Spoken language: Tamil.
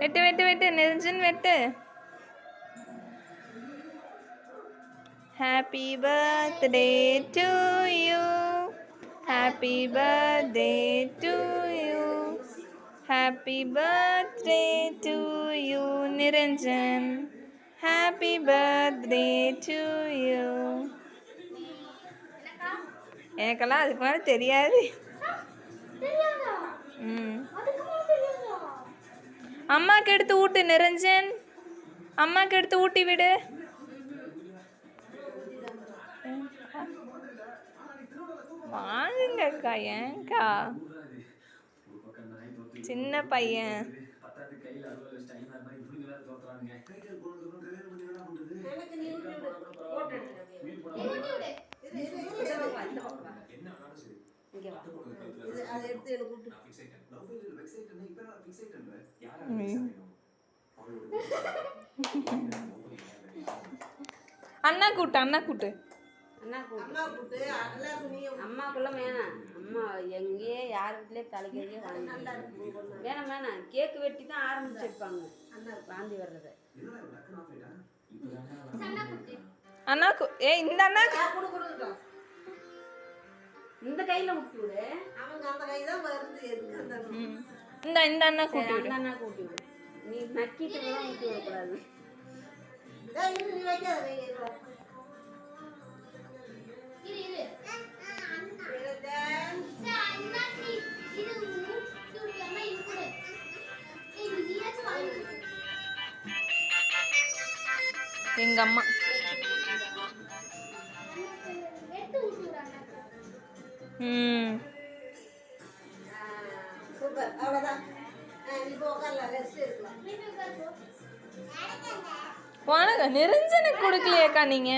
வெட்டு வெட்டு வெட்டு நிரஞ்சன் வெட்டு. Happy birthday to you, happy birthday to you, happy birthday to you Niranjan, happy birthday to you. எனக்கெல்லாம் அதுக்கு மேலே தெரியாது. அம்மாக்கு எடுத்து ஊட்டு நிரஞ்சன், அம்மாக்கு எடுத்து ஊட்டி விடு. வாங்குங்கக்கா, ஏங்கா சின்ன பையன். அண்ணா கூட்டு, அண்ணா கூட்டு, அம்மாக்குள்ள வேணாம். அம்மா எங்கேயே யார் வீட்லயே தலைக்கையே வாங்கி வேணாம் வேணாம். கேக்கு வெட்டி தான் ஆரம்பிச்சிருப்பாங்க வாந்தி வர்றதை. அண்ணா இந்த அண்ணா இந்த கையில ஊட்டி விடு. அவங்க அந்த கை தான் வருது. இந்த இந்த அண்ணா கூட்டி விடு. அண்ணா கூட்டி விடு. நீ நக்கிட்டு தான் ஊட்டி விடக்கூடாது. நீ வைக்காத. எங்க அம்மா சூப்பர், அவ்வளோதான். இப்போ உட்கார்ல ரெஸ்ட் எடுக்கலாம். நிரஞ்சனுக்கு கொடுக்கலையேக்கா நீங்க?